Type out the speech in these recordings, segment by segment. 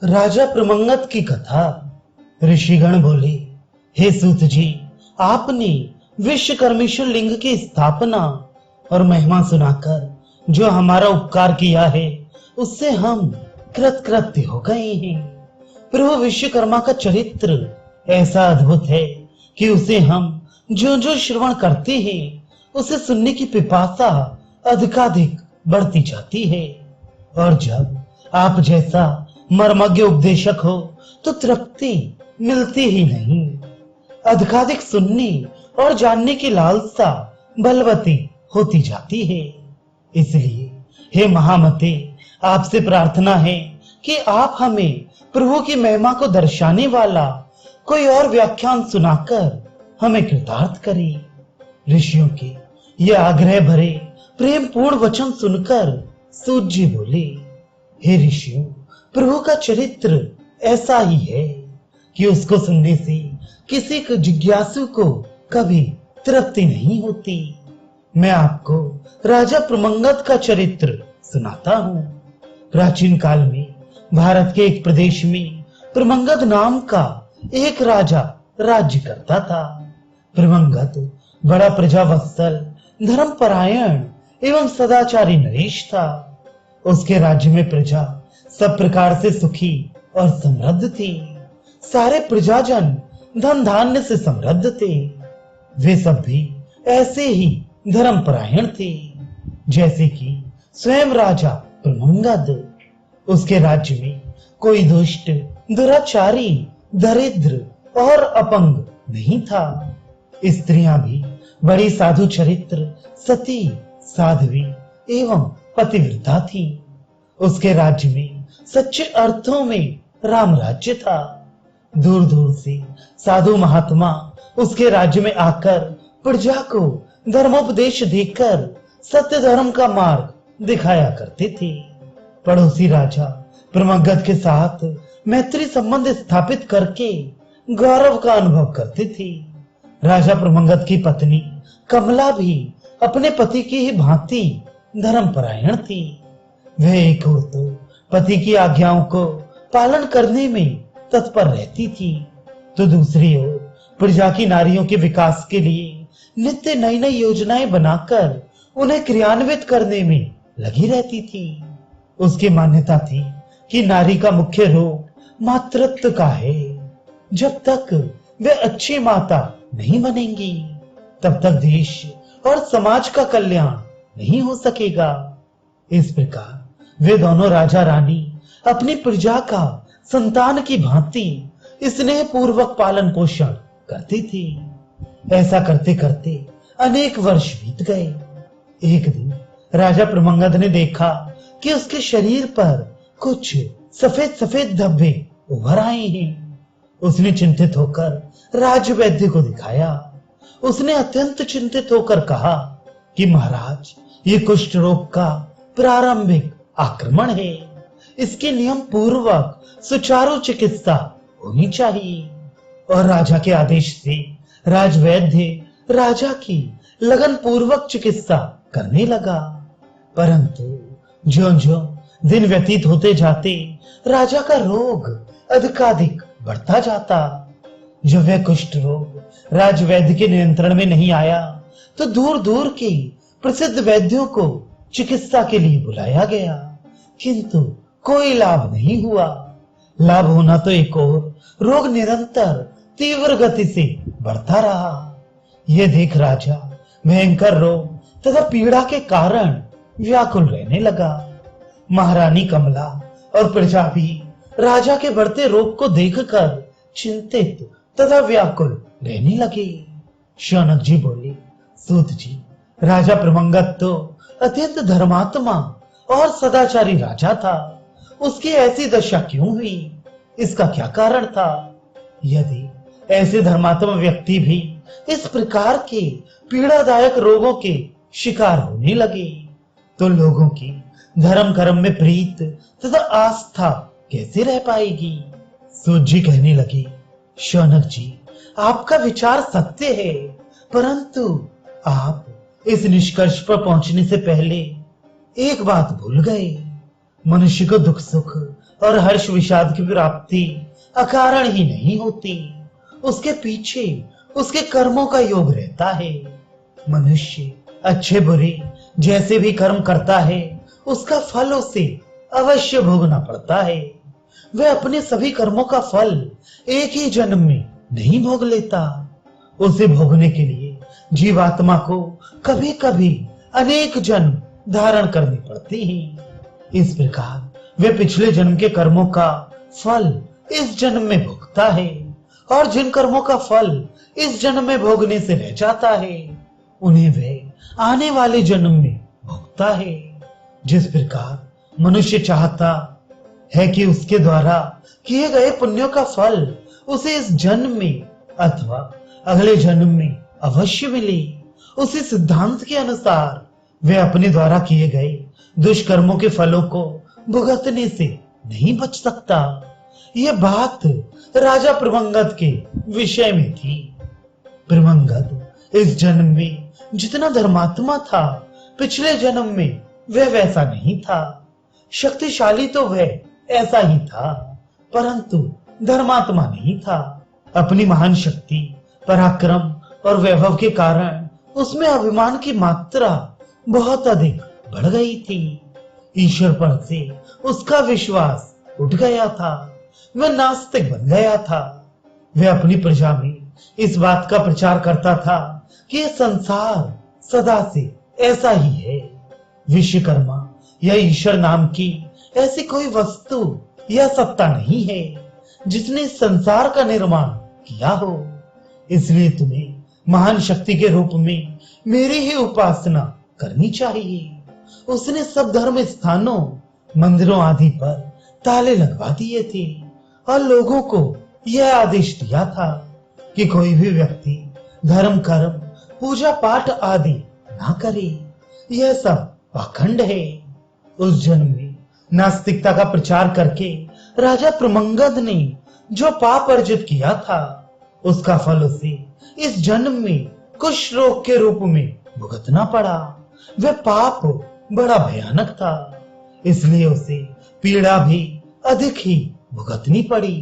राजा प्रमंगत की कथा। ऋषिगण बोले, हे सूत जी, आपने विश्वकर्मेश्वर लिंग की स्थापना और महिमा सुनाकर जो हमारा उपकार किया है उससे हम कृतकृत्य हो गए हैं। प्रभु विश्वकर्मा का चरित्र ऐसा अद्भुत है कि उसे हम जो जो श्रवण करते हैं उसे सुनने की पिपासा अधिकाधिक बढ़ती जाती है। और जब आप जैसा मर्मज्ञ उपदेशक हो तो तृप्ति मिलती ही नहीं, अधिकाधिक सुनने और जानने की लालसा बलवती होती जाती है। इसलिए हे महामते, आपसे प्रार्थना है कि आप हमें प्रभु की महिमा को दर्शाने वाला कोई और व्याख्यान सुनाकर हमें कृतार्थ करें। ऋषियों के ये आग्रह भरे प्रेम पूर्ण वचन सुनकर सूत जी बोले, हे ऋषियों, प्रभु का चरित्र ऐसा ही है कि उसको सुनने से किसी को जिज्ञासु को कभी तृप्ति नहीं होती। मैं आपको राजा प्रमंगत का चरित्र सुनाता हूँ। प्राचीन काल में भारत के एक प्रदेश में प्रमंगत नाम का एक राजा राज्य करता था। प्रमंगत बड़ा प्रजावत्सल, धर्मपरायण एवं सदाचारी नरेश था। उसके राज्य में प्रजा सब प्रकार से सुखी और समृद्ध थी। सारे प्रजाजन धन धान्य से समृद्ध थे। वे सब भी ऐसे ही धर्मपरायण थे जैसे कि स्वयं राजा प्रमंगत। उसके राज्य में कोई दुष्ट, दुराचारी, दरिद्र और अपंग नहीं था। स्त्रियां भी बड़ी साधु चरित्र, सती, साध्वी एवं पतिव्रता थी। उसके राज्य में सच्चे अर्थों में राम राज्य था। दूर दूर से साधु महात्मा उसके राज्य में आकर प्रजा को धर्मोपदेश देकर सत्य धर्म का मार्ग दिखाया करते थे। पड़ोसी राजा प्रमंगत के साथ मैत्री संबंध स्थापित करके गौरव का अनुभव करते थे। राजा प्रमंगत की पत्नी कमला भी अपने पति की ही भांति धर्मपरायण थी। वह एक ओर तो पति की आज्ञाओं को पालन करने में तत्पर रहती थी, तो दूसरी ओर प्रजा की नारियों के विकास के लिए नित्य नई नई योजनाएं बनाकर उन्हें क्रियान्वित करने में लगी रहती थी। उसकी मान्यता थी कि नारी का मुख्य रोग मातृत्व का है। जब तक वे अच्छी माता नहीं बनेंगी तब तक देश और समाज का कल्याण नहीं हो सकेगा। इस प्रकार वे दोनों राजा रानी अपनी प्रजा का संतान की भांति स्नेह पूर्वक पालन पोषण करती थी। ऐसा करते करते अनेक वर्ष बीत गए। एक दिन राजा प्रमंगत ने देखा कि उसके शरीर पर कुछ सफेद सफेद धब्बे उभर आए हैं। उसने चिंतित होकर राजवैद्य को दिखाया। उसने अत्यंत चिंतित होकर कहा कि महाराज, ये कुष्ठ रोग का प्रारंभिक आक्रमण है। इसके नियम पूर्वक सुचारू चिकित्सा होनी चाहिए। और राजा के आदेश से राजवैद्य राजा की लगन पूर्वक चिकित्सा करने लगा। परंतु ज्यों-ज्यों दिन व्यतीत होते जाते राजा का रोग अधिकाधिक बढ़ता जाता। जब वह कुष्ठ रोग राजवैद्य के नियंत्रण में नहीं आया तो दूर दूर के प्रसिद्ध वैद्यों को चिकित्सा के लिए बुलाया गया, किंतु कोई लाभ नहीं हुआ। लाभ होना तो एक और, रोग निरंतर तीव्र गति से बढ़ता रहा। यह देख राजा भयंकर रोग तथा पीड़ा के कारण व्याकुल रहने लगा। महारानी कमला और प्रजा भी राजा के बढ़ते रोग को देखकर चिंतित तथा व्याकुल रहने लगे। शौनक जी बोले, सूत जी, राजा प्रमंगत तो अत्यंत धर्मात्मा और सदाचारी राजा था। उसकी ऐसी दशा क्यों हुई? इसका क्या कारण था? यदि ऐसे धर्मात्मा व्यक्ति भी इस प्रकार के पीड़ादायक रोगों के शिकार होने लगे तो लोगों की धर्म कर्म में प्रीत तथा आस्था कैसे रह पाएगी? सूत जी कहने लगे, शौनक जी, आपका विचार सत्य है, परंतु आप इस निष्कर्ष पर पहुंचने से पहले एक बात भूल गए। मनुष्य को दुख सुख और हर्ष विषाद की प्राप्ति अकारण ही नहीं होती। उसके पीछे उसके कर्मों का योग रहता है। मनुष्य अच्छे बुरे जैसे भी कर्म करता है उसका फल उसे अवश्य भोगना पड़ता है। वह अपने सभी कर्मों का फल एक ही जन्म में नहीं भोग लेता। उसे भोगने के लिए जीवात्मा को कभी कभी अनेक जन्म धारण करने पड़ते हैं। इस प्रकार वे पिछले जन्म के कर्मों का फल इस जन्म में भोगता है और जिन कर्मों का फल इस जन्म में भोगने से रह जाता है उन्हें वह आने वाले जन्म में भोगता है। जिस प्रकार मनुष्य चाहता है कि उसके द्वारा किए गए पुण्यों का फल उसे इस जन्म में अथवा अगले जन्म में अवश्य मिले, उसी सिद्धांत के अनुसार वह अपने द्वारा किए गए दुष्कर्मों के फलों को भुगतने से नहीं बच सकता। यह बात राजा प्रमंगद के विषय में थी। प्रमंगद इस जन्म में जितना धर्मात्मा था पिछले जन्म में वह वैसा नहीं था। शक्तिशाली तो वह ऐसा ही था परंतु धर्मात्मा नहीं था। अपनी महान शक्ति, पराक्रम और वैभव के कारण उसमें अभिमान की मात्रा बहुत अधिक बढ़ गई थी। ईश्वर पर से उसका विश्वास उठ गया था। वह नास्तिक बन गया था। वह अपनी प्रजा में इस बात का प्रचार करता था कि यह संसार सदा से ऐसा ही है। विश्वकर्मा या ईश्वर नाम की ऐसी कोई वस्तु या सत्ता नहीं है जिसने संसार का निर्माण किया हो। इसलिए तुम्हें महान शक्ति के रूप में मेरी ही उपासना करनी चाहिए। उसने सब धर्म स्थानों, मंदिरों आदि पर ताले लगवा दिए थे और लोगों को यह आदेश दिया था कि कोई भी व्यक्ति धर्म, कर्म, पूजा पाठ आदि ना करे। यह सब पाखंड है। उस जन्म में नास्तिकता का प्रचार करके राजा प्रमंगद ने जो पाप अर्जित किया था उसका फल उसे इस जन्म में कुष्ठ रोग के रूप में भुगतना पड़ा। वह पाप बड़ा भयानक था, इसलिए उसे पीड़ा भी अधिक ही भुगतनी पड़ी।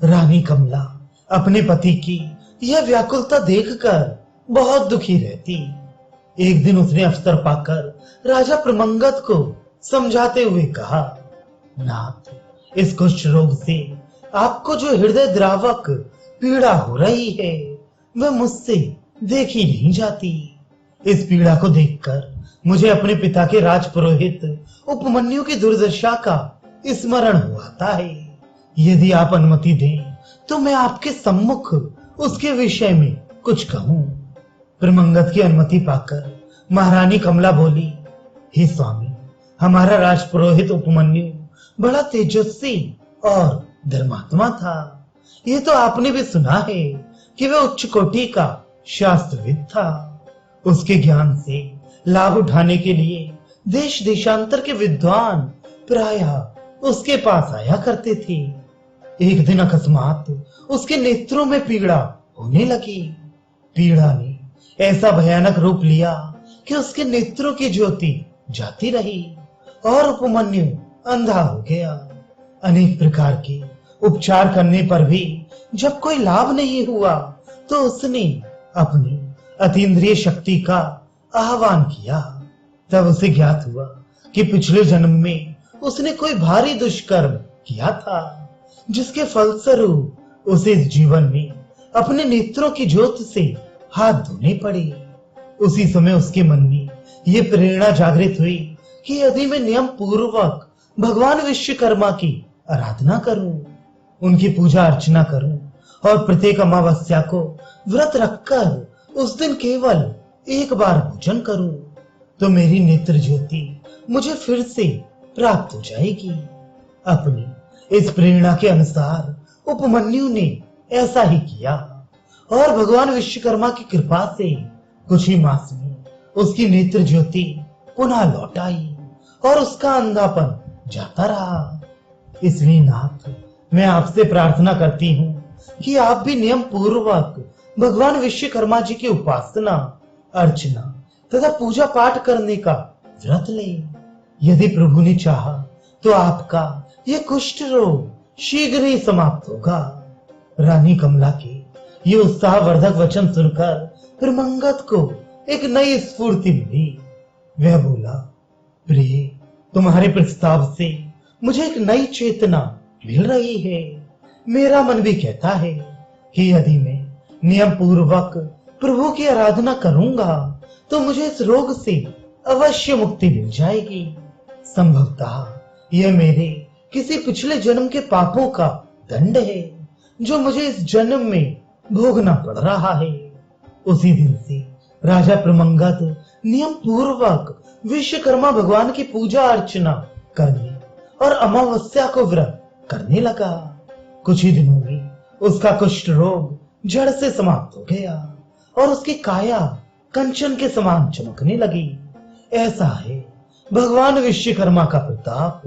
रानी कमला अपने पति की यह व्याकुलता देखकर बहुत दुखी रहती। एक दिन उसने अवसर पाकर राजा प्रमंगद को समझाते हुए कहा, नाथ, इस कुष्ठ रोग से आपको जो हृदय द्रावक पीड़ा हो रही है वह मुझसे देखी नहीं जाती। इस पीड़ा को देखकर मुझे अपने पिता के राजपुरोहित उपमन्यु की दुर्दशा का स्मरण हो आता है। यदि आप अनुमति दें तो मैं आपके सम्मुख उसके विषय में कुछ कहूं। प्रमंगद की अनुमति पाकर महारानी कमला बोली, हे स्वामी, हमारा राजपुरोहित उपमन्यु बड़ा तेजस्वी और धर्मात्मा था। ये तो आपने भी सुना है कि वह उच्च कोटि का शास्त्रविद था। उसके ज्ञान से लाभ उठाने के लिए देश देशांतर के विद्वान प्रायः उसके पास आया करते थे। एक दिन अकस्मात उसके नेत्रों में पीड़ा होने लगी। पीड़ा ने ऐसा भयानक रूप लिया कि उसके नेत्रों की ज्योति जाती रही और उपमन्यु अंधा हो गया। अनेक प्रकार के उपचार करने पर भी जब कोई लाभ नहीं हुआ तो उसने अपनी अतीन्द्रिय शक्ति का आह्वान किया। तब उसे ज्ञात हुआ कि पिछले जन्म में उसने कोई भारी दुष्कर्म किया था जिसके फलस्वरूप उसे इस जीवन में अपने नेत्रों की ज्योत से हाथ धोने पड़े। उसी समय उसके मन में यह प्रेरणा जागृत हुई कि यदि मैं नियम पूर्वक भगवान विश्वकर्मा की आराधना करूं, उनकी पूजा अर्चना करूं और प्रत्येक अमावस्या को व्रत रखकर उस दिन केवल एक बार भोजन करूं तो मेरी नेत्र ज्योति मुझे फिर से प्राप्त हो जाएगी। अपनी इस प्रेरणा के अनुसार उपमन्यु ने ऐसा ही किया और भगवान विश्वकर्मा की कृपा से कुछ ही मास में उसकी नेत्र ज्योति पुनः लौट आई और उसका अंधापन जाता रहा। इसलिए नाथ, मैं आपसे प्रार्थना करती हूँ कि आप भी नियम पूर्वक भगवान विश्वकर्मा जी की उपासना, अर्चना तथा पूजा पाठ करने का व्रत लें। यदि प्रभु ने चाहा तो आपका ये कुष्ठ रोग शीघ्र ही समाप्त होगा। रानी कमला के ये उत्साहवर्धक वचन सुनकर प्रमंगत को एक नई स्फूर्ति मिली। वह बोला, प्रिय, तुम्हारे प्रस्ताव से मुझे एक नई चेतना मिल रही है। मेरा मन भी कहता है कि यदि मैं नियम पूर्वक प्रभु की आराधना करूंगा तो मुझे इस रोग से अवश्य मुक्ति मिल जाएगी। संभवतः यह मेरे किसी पिछले जन्म के पापों का दंड है जो मुझे इस जन्म में भोगना पड़ रहा है। उसी दिन से राजा प्रमंगत नियम पूर्वक विश्वकर्मा भगवान की पूजा अर्चना करने और अमावस्या को व्रत करने लगा। कुछ ही दिनों में उसका कुष्ठ रोग जड़ से समाप्त हो गया और उसकी काया कंचन के समान चमकने लगी। ऐसा है भगवान विश्वकर्मा का प्रताप।